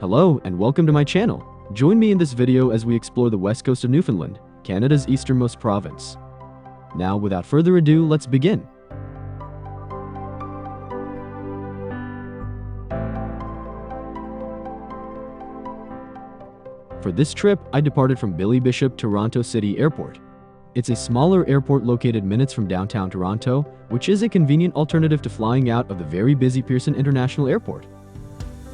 Hello and welcome to my channel. Join me in this video as we explore the west coast of Newfoundland, Canada's easternmost province. Now, without further ado, let's begin. For this trip, I departed from Billy Bishop Toronto City Airport. It's a smaller airport located minutes from downtown Toronto, which is a convenient alternative to flying out of the very busy Pearson International Airport.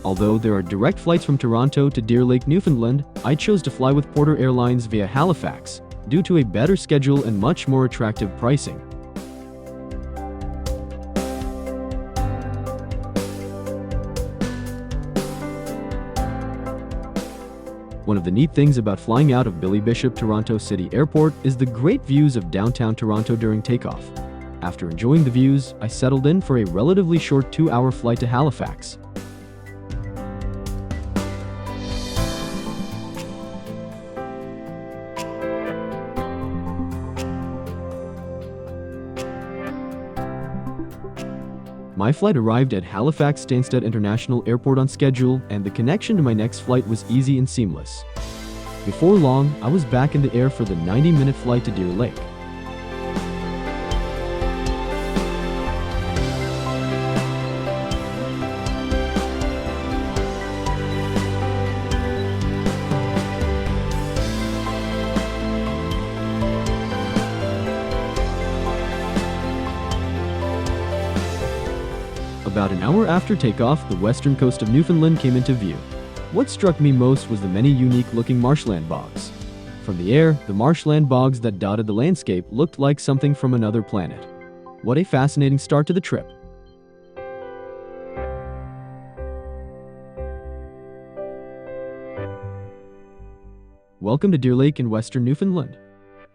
Although there are direct flights from Toronto to Deer Lake, Newfoundland, I chose to fly with Porter Airlines via Halifax, due to a better schedule and much more attractive pricing. One of the neat things about flying out of Billy Bishop Toronto City Airport is the great views of downtown Toronto during takeoff. After enjoying the views, I settled in for a relatively short 2-hour flight to Halifax. My flight arrived at Halifax Stansted International Airport on schedule, and the connection to my next flight was easy and seamless. Before long, I was back in the air for the 90-minute flight to Deer Lake. About an hour after takeoff, the western coast of Newfoundland came into view. What struck me most was the many unique-looking marshland bogs. From the air, the marshland bogs that dotted the landscape looked like something from another planet. What a fascinating start to the trip. Welcome to Deer Lake in western Newfoundland.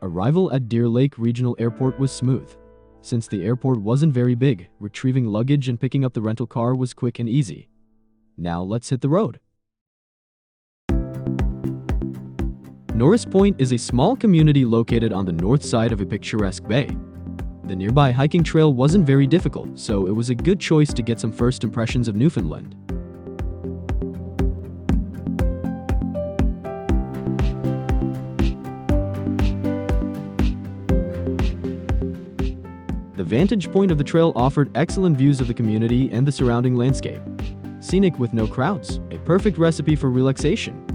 Arrival at Deer Lake Regional Airport was smooth. Since the airport wasn't very big, retrieving luggage and picking up the rental car was quick and easy. Now let's hit the road. Norris Point is a small community located on the north side of a picturesque bay. The nearby hiking trail wasn't very difficult, so it was a good choice to get some first impressions of Newfoundland. The vantage point of the trail offered excellent views of the community and the surrounding landscape. Scenic with no crowds, a perfect recipe for relaxation.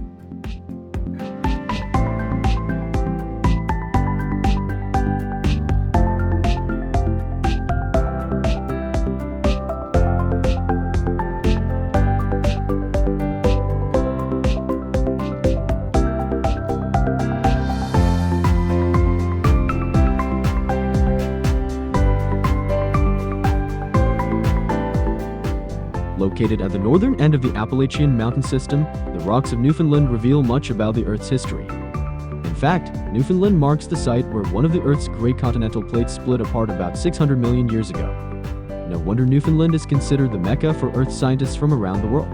Located at the northern end of the Appalachian mountain system, the rocks of Newfoundland reveal much about the Earth's history. In fact, Newfoundland marks the site where one of the Earth's great continental plates split apart about 600 million years ago. No wonder Newfoundland is considered the mecca for Earth scientists from around the world.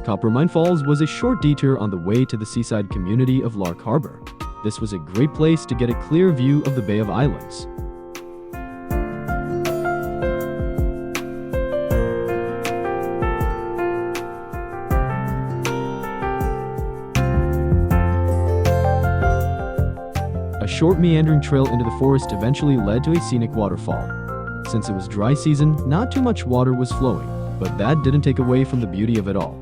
Coppermine Falls was a short detour on the way to the seaside community of Lark Harbor. This was a great place to get a clear view of the Bay of Islands. A short meandering trail into the forest eventually led to a scenic waterfall. Since it was dry season, not too much water was flowing, but that didn't take away from the beauty of it all.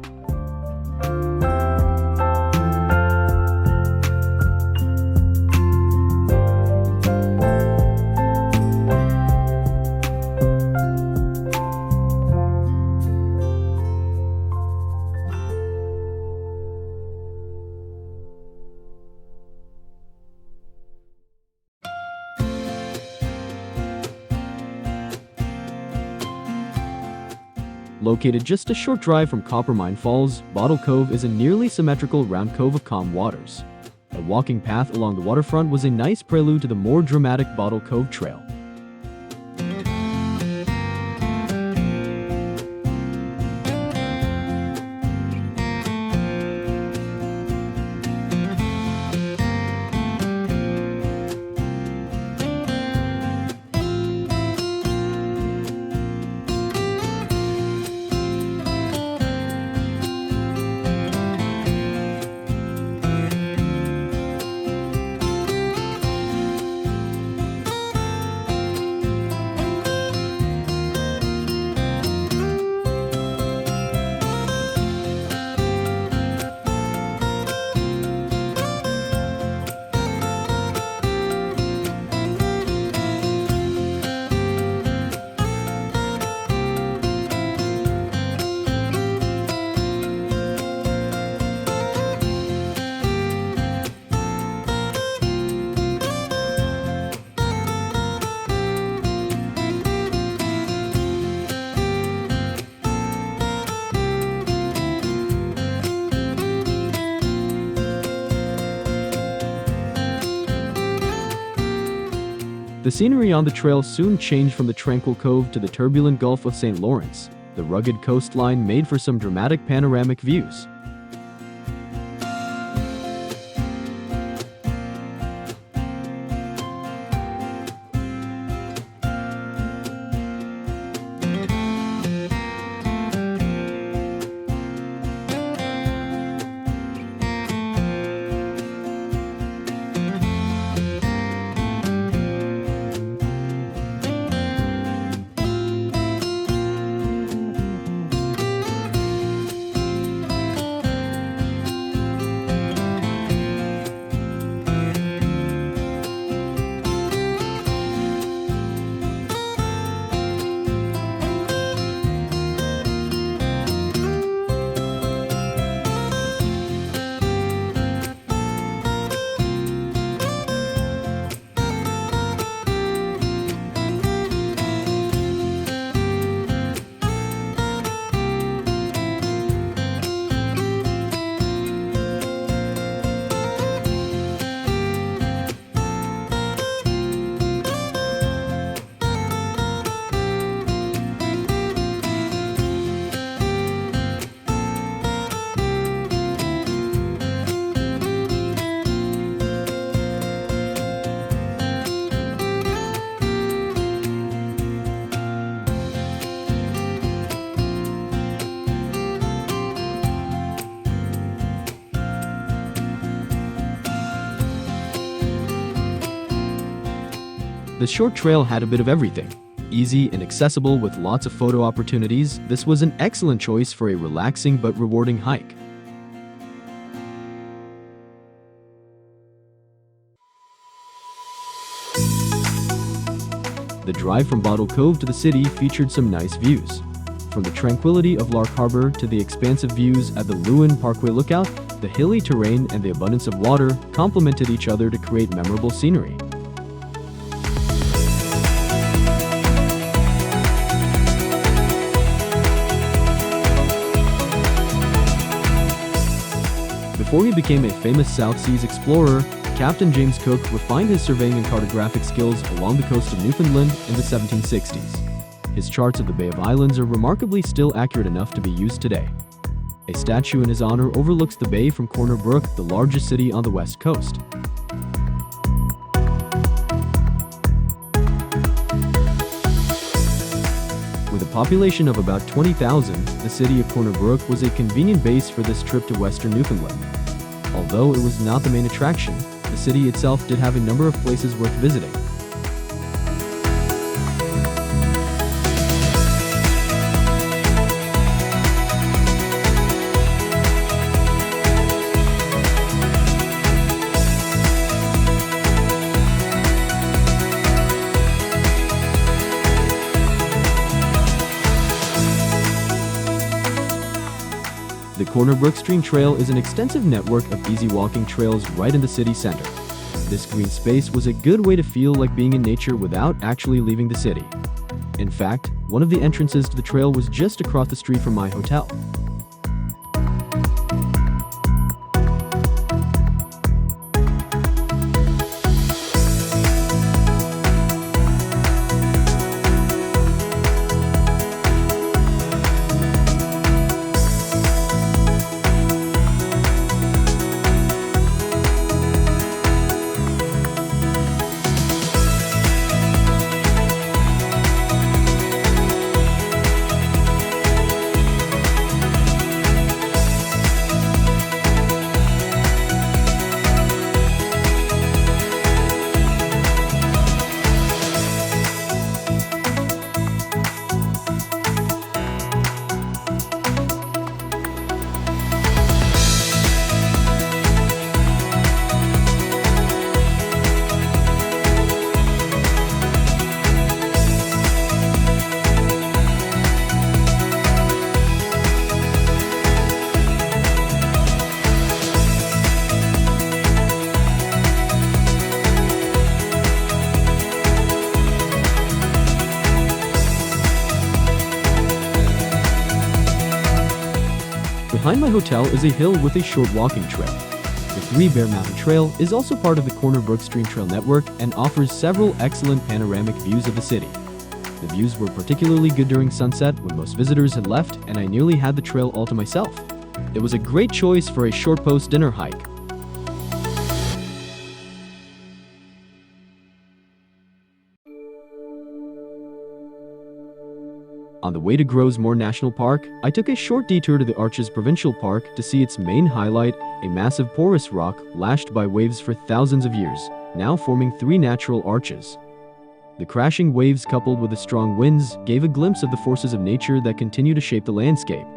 Located just a short drive from Coppermine Falls, Bottle Cove is a nearly symmetrical round cove of calm waters. A walking path along the waterfront was a nice prelude to the more dramatic Bottle Cove Trail. The scenery on the trail soon changed from the tranquil cove to the turbulent Gulf of St. Lawrence. The rugged coastline made for some dramatic panoramic views. The short trail had a bit of everything. Easy and accessible with lots of photo opportunities, this was an excellent choice for a relaxing but rewarding hike. The drive from Bottle Cove to the city featured some nice views. From the tranquility of Lark Harbor to the expansive views at the Lewin Parkway Lookout, the hilly terrain and the abundance of water complemented each other to create memorable scenery. Before he became a famous South Seas explorer, Captain James Cook refined his surveying and cartographic skills along the coast of Newfoundland in the 1760s. His charts of the Bay of Islands are remarkably still accurate enough to be used today. A statue in his honor overlooks the bay from Corner Brook, the largest city on the west coast. With a population of about 20,000, the city of Corner Brook was a convenient base for this trip to western Newfoundland. Although it was not the main attraction, The city itself did have a number of places worth visiting. The Corner Brook Stream Trail is an extensive network of easy walking trails right in the city center. This green space was a good way to feel like being in nature without actually leaving the city. In fact, one of the entrances to the trail was just across the street from my hotel. Behind my hotel is a hill with a short walking trail. The Three Bear Mountain Trail is also part of the Corner Brook Stream Trail network and offers several excellent panoramic views of the city. The views were particularly good during sunset when most visitors had left and I nearly had the trail all to myself. It was a great choice for a short post-dinner hike. On the way to Grosmore National Park, I took a short detour to the Arches Provincial Park to see its main highlight, a massive porous rock lashed by waves for thousands of years, now forming three natural arches. The crashing waves coupled with the strong winds gave a glimpse of the forces of nature that continue to shape the landscape.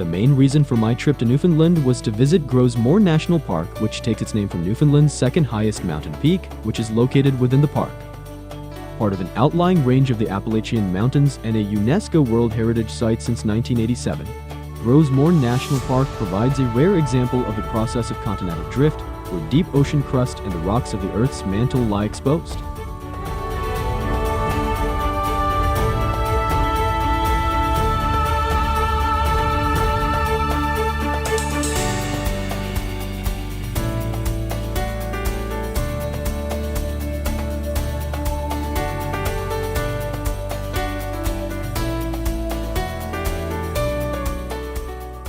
The main reason for my trip to Newfoundland was to visit Grosmore National Park, which takes its name from Newfoundland's second highest mountain peak, which is located within the park. Part of an outlying range of the Appalachian Mountains and a UNESCO World Heritage Site since 1987, Grosmore National Park provides a rare example of the process of continental drift, where deep ocean crust and the rocks of the Earth's mantle lie exposed.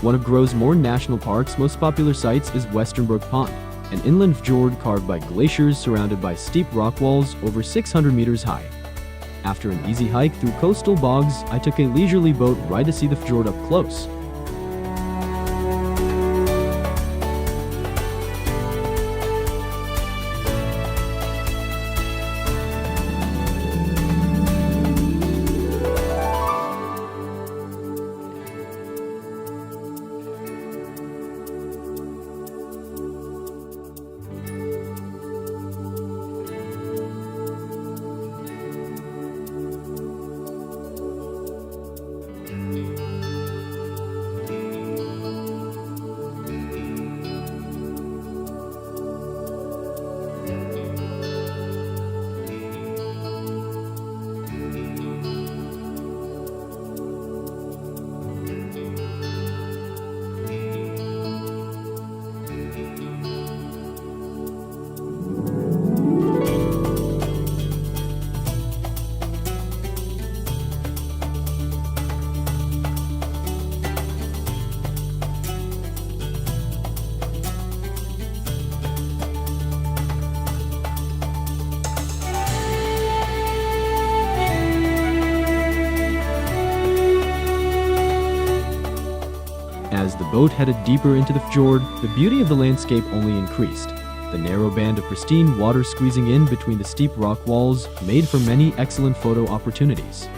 One of Grosmore National Park's most popular sites is Western Brook Pond, an inland fjord carved by glaciers surrounded by steep rock walls over 600 meters high. After an easy hike through coastal bogs, I took a leisurely boat ride to see the fjord up close. boat headed deeper into the fjord, the beauty of the landscape only increased. The narrow band of pristine water squeezing in between the steep rock walls made for many excellent photo opportunities.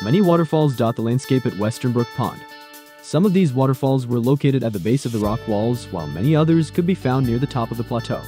Many waterfalls dot the landscape at Western Brook Pond. Some of these waterfalls were located at the base of the rock walls, while many others could be found near the top of the plateau.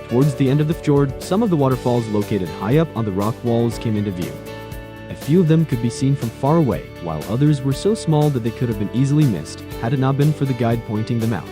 Towards the end of the fjord, some of the waterfalls located high up on the rock walls came into view. A few of them could be seen from far away, while others were so small that they could have been easily missed had it not been for the guide pointing them out.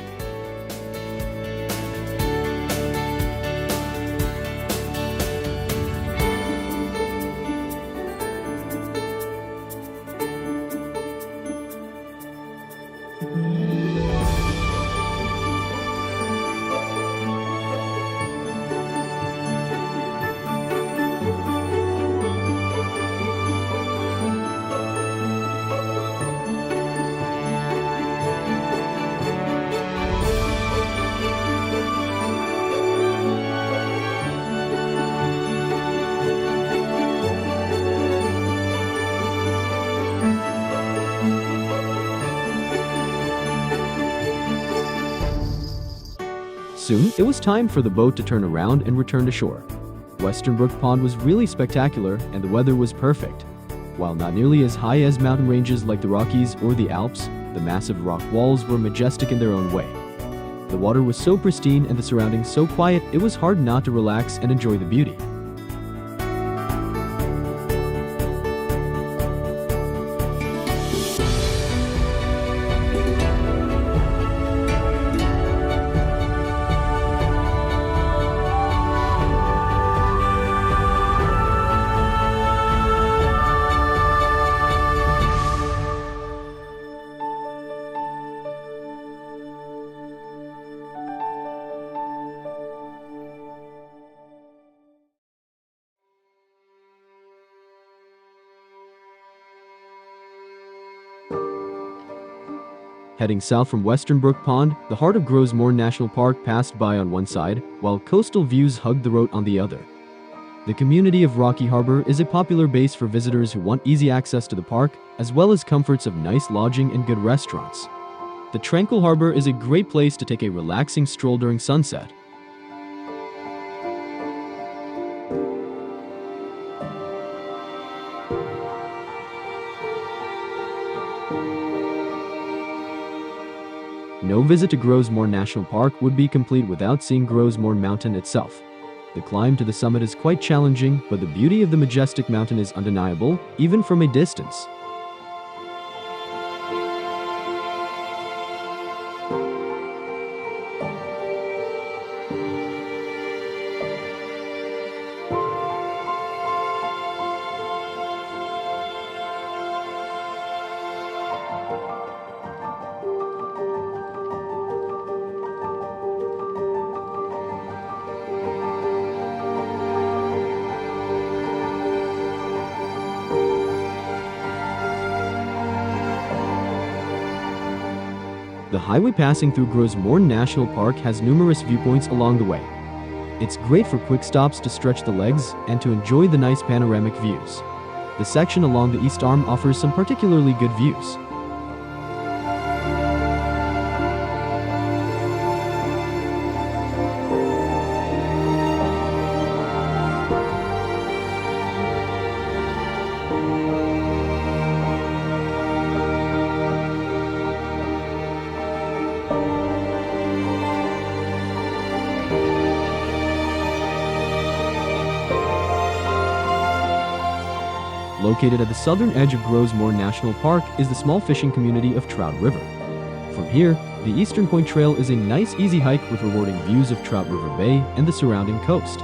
Soon, it was time for the boat to turn around and return to shore. Western Brook Pond was really spectacular and the weather was perfect. While not nearly as high as mountain ranges like the Rockies or the Alps, the massive rock walls were majestic in their own way. The water was so pristine and the surroundings so quiet, it was hard not to relax and enjoy the beauty. Heading south from Western Brook Pond, the heart of Grosemore National Park passed by on one side, while coastal views hugged the road on the other. The community of Rocky Harbor is a popular base for visitors who want easy access to the park, as well as comforts of nice lodging and good restaurants. The tranquil harbor is a great place to take a relaxing stroll during sunset. No visit to Grosemore National Park would be complete without seeing Grosemore Mountain itself. The climb to the summit is quite challenging, but the beauty of the majestic mountain is undeniable, even from a distance. The highway passing through Grosemore National Park has numerous viewpoints along the way. It's great for quick stops to stretch the legs and to enjoy the nice panoramic views. The section along the east arm offers some particularly good views. Located at the southern edge of Grosemore National Park is the small fishing community of Trout River. From here, the Eastern Point Trail is a nice easy hike with rewarding views of Trout River Bay and the surrounding coast.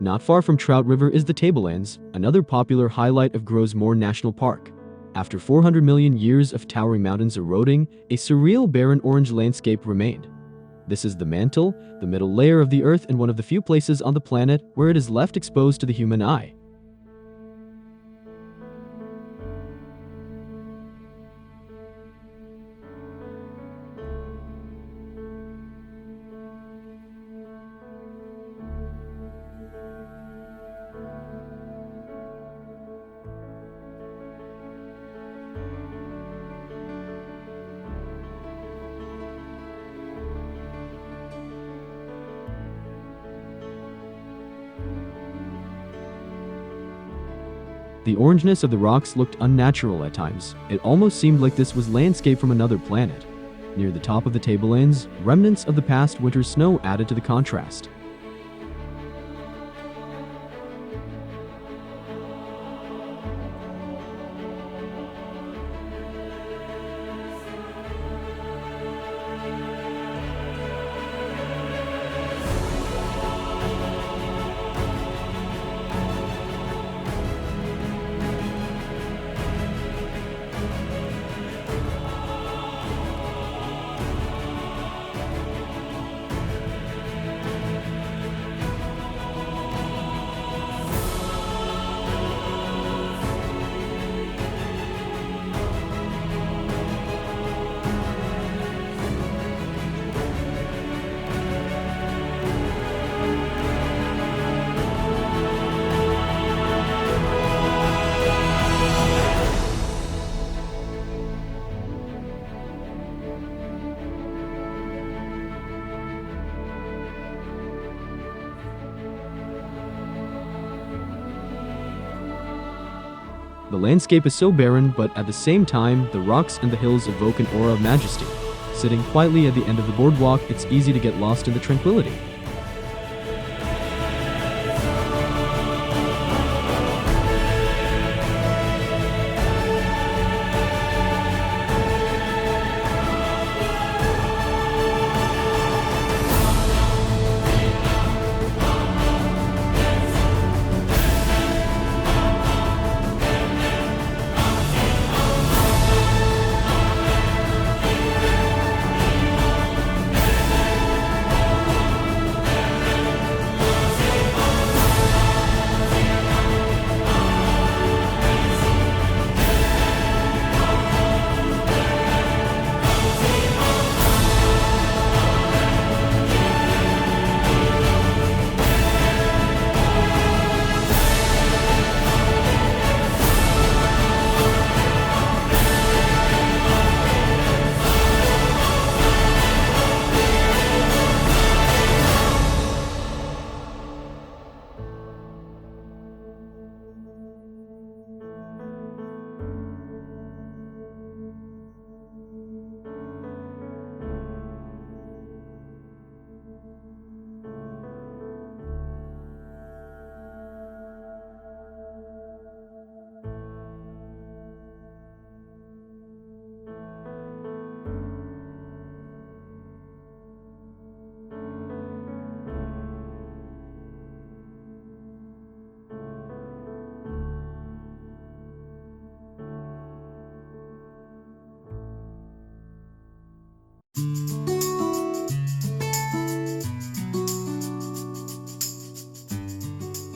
Not far from Trout River is the Tablelands, another popular highlight of Grosemore National Park. After 400 million years of towering mountains eroding, a surreal barren orange landscape remained. This is the mantle, the middle layer of the Earth, and one of the few places on the planet where it is left exposed to the human eye. The orangeness of the rocks looked unnatural at times. It almost seemed like this was landscape from another planet. Near the top of the tablelands, remnants of the past winter's snow added to the contrast. The landscape is so barren, but at the same time, the rocks and the hills evoke an aura of majesty. Sitting quietly at the end of the boardwalk, it's easy to get lost in the tranquility.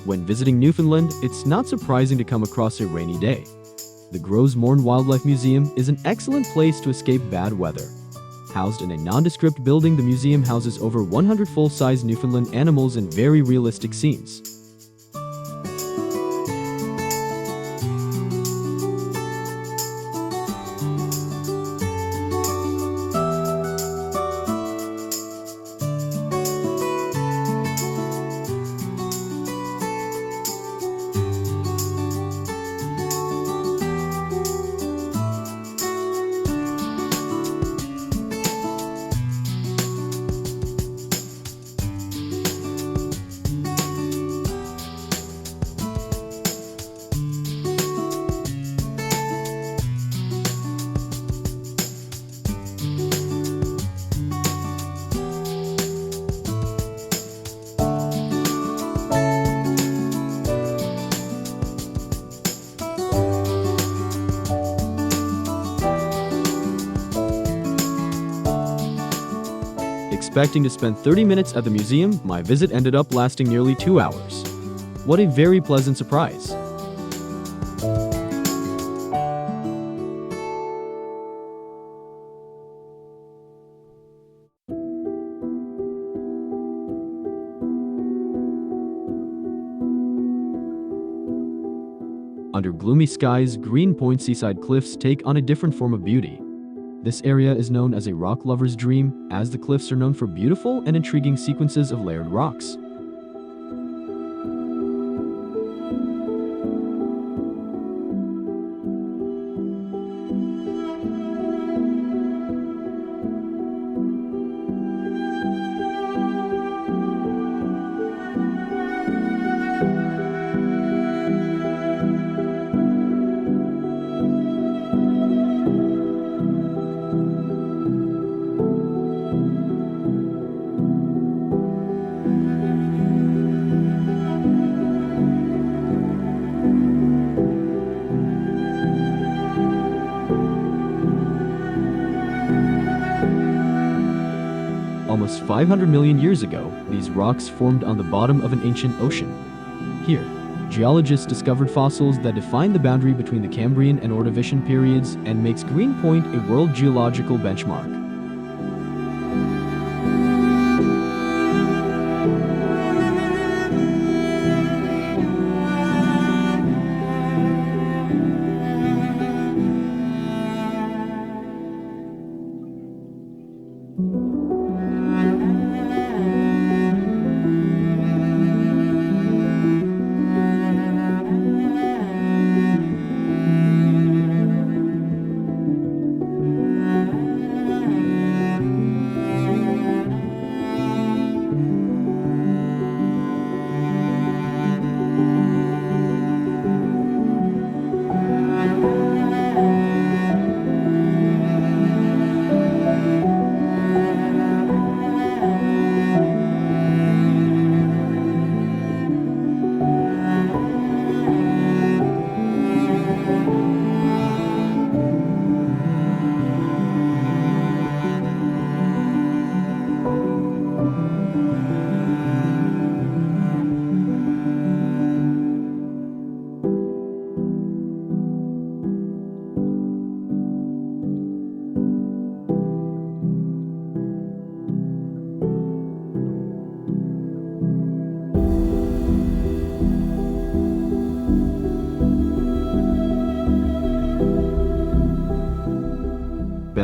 When visiting Newfoundland, it's not surprising to come across a rainy day. The Gros Morne Wildlife Museum is an excellent place to escape bad weather. Housed in a nondescript building, the museum houses over 100 full-size Newfoundland animals and very realistic scenes. Expecting to spend 30 minutes at the museum, my visit ended up lasting nearly 2 hours. What a very pleasant surprise. Under gloomy skies, Green Point seaside cliffs take on a different form of beauty. This area is known as a rock lover's dream, as the cliffs are known for beautiful and intriguing sequences of layered rocks. Almost 500 million years ago, these rocks formed on the bottom of an ancient ocean. Here, geologists discovered fossils that define the boundary between the Cambrian and Ordovician periods and makes Green Point a world geological benchmark.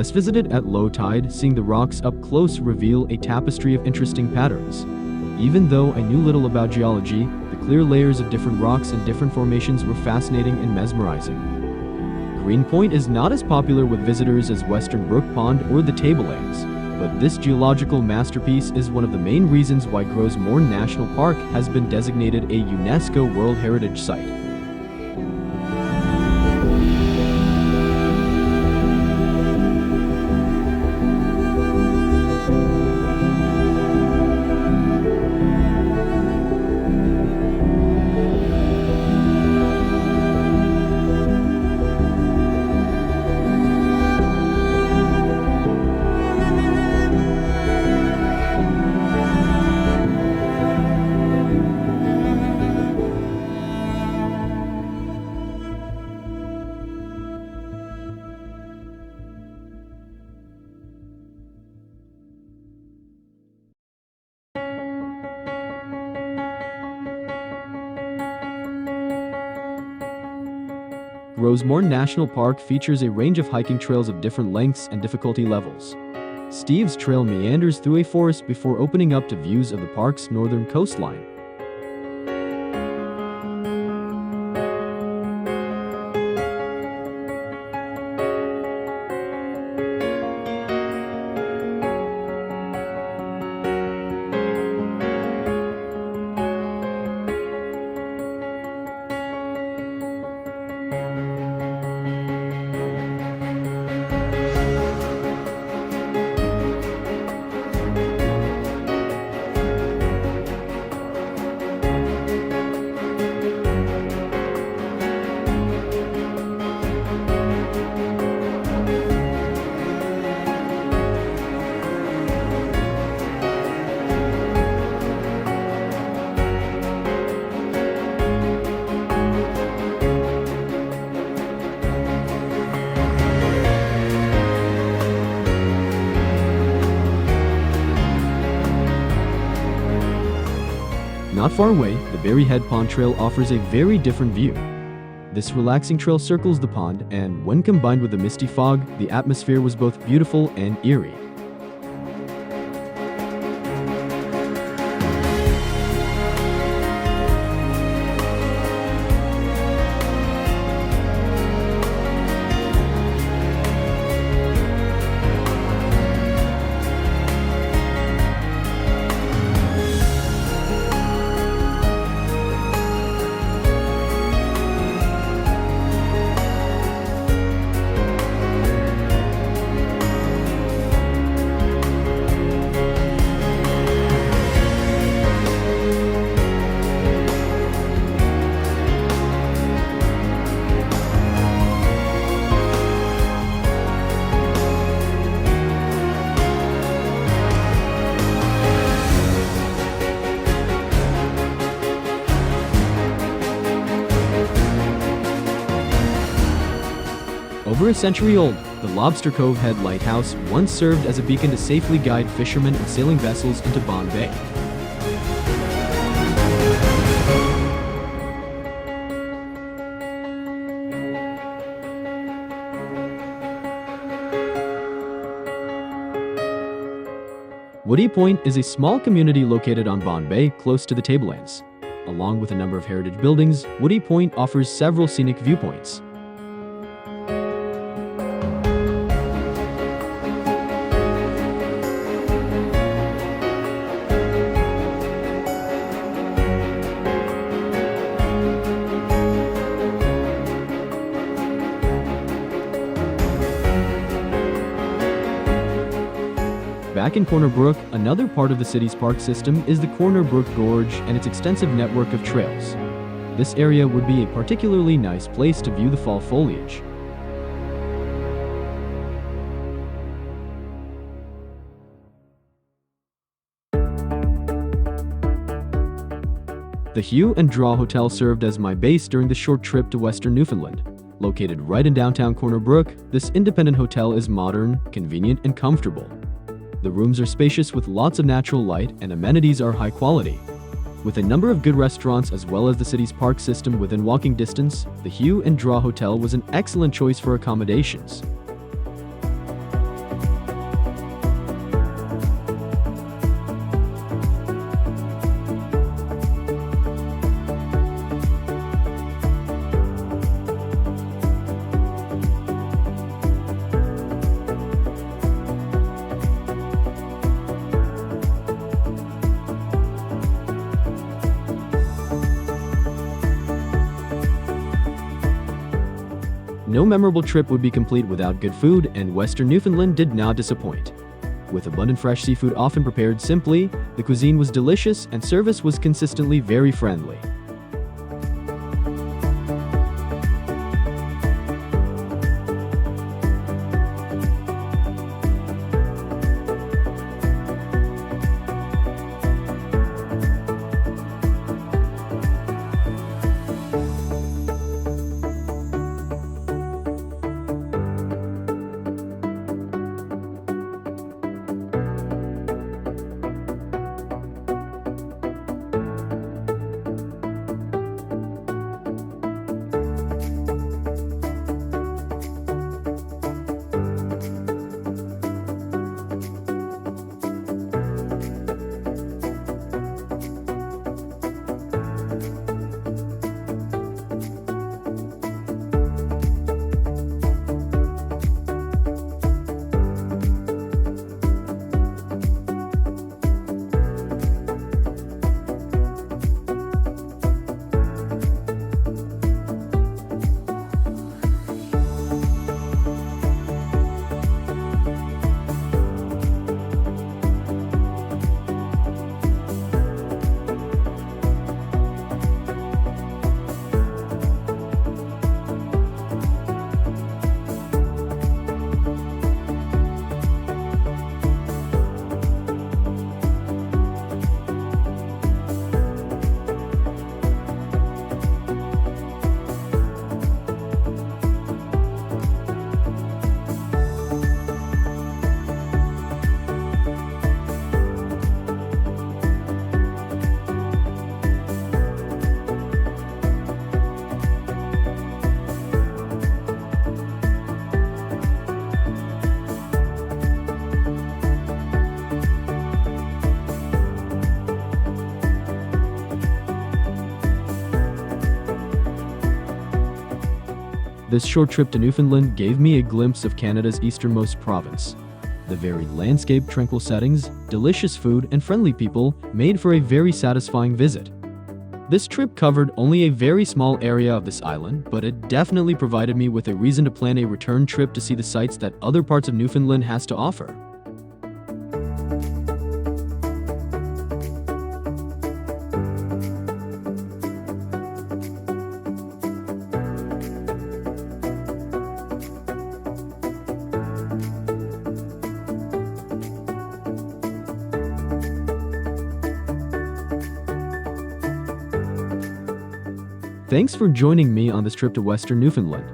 best visited at low tide. Seeing the rocks up close reveal a tapestry of interesting patterns. Even though I knew little about geology, the clear layers of different rocks and different formations were fascinating and mesmerizing. Green Point is not as popular with visitors as Western Brook Pond or the Tablelands, but this geological masterpiece is one of the main reasons why Gros Morne National Park has been designated a UNESCO World Heritage Site. Gros Morne National Park features a range of hiking trails of different lengths and difficulty levels. Steve's Trail meanders through a forest before opening up to views of the park's northern coastline. Not far away, the Berry Head Pond Trail offers a very different view. This relaxing trail circles the pond, and when combined with the misty fog, the atmosphere was both beautiful and eerie. Over a century old, the Lobster Cove Head Lighthouse once served as a beacon to safely guide fishermen and sailing vessels into Bond Bay. Woody Point is a small community located on Bond Bay, close to the Tablelands. Along with a number of heritage buildings, Woody Point offers several scenic viewpoints. Back in Corner Brook, another part of the city's park system is the Corner Brook Gorge and its extensive network of trails. This area would be a particularly nice place to view the fall foliage. The Hue and Draw Hotel served as my base during the short trip to Western Newfoundland. Located right in downtown Corner Brook, this independent hotel is modern, convenient, and comfortable. The rooms are spacious with lots of natural light, and amenities are high quality. With a number of good restaurants as well as the city's park system within walking distance, the Hue and Draw Hotel was an excellent choice for accommodations. No memorable trip would be complete without good food, and Western Newfoundland did not disappoint. With abundant fresh seafood often prepared simply, the cuisine was delicious and service was consistently very friendly. This short trip to Newfoundland gave me a glimpse of Canada's easternmost province. The varied landscape, tranquil settings, delicious food, and friendly people made for a very satisfying visit. This trip covered only a very small area of this island, but it definitely provided me with a reason to plan a return trip to see the sights that other parts of Newfoundland has to offer. Thanks for joining me on this trip to Western Newfoundland.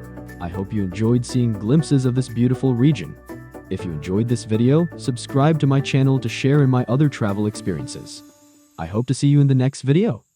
I hope you enjoyed seeing glimpses of this beautiful region. If you enjoyed this video, subscribe to my channel to share in my other travel experiences. I hope to see you in the next video.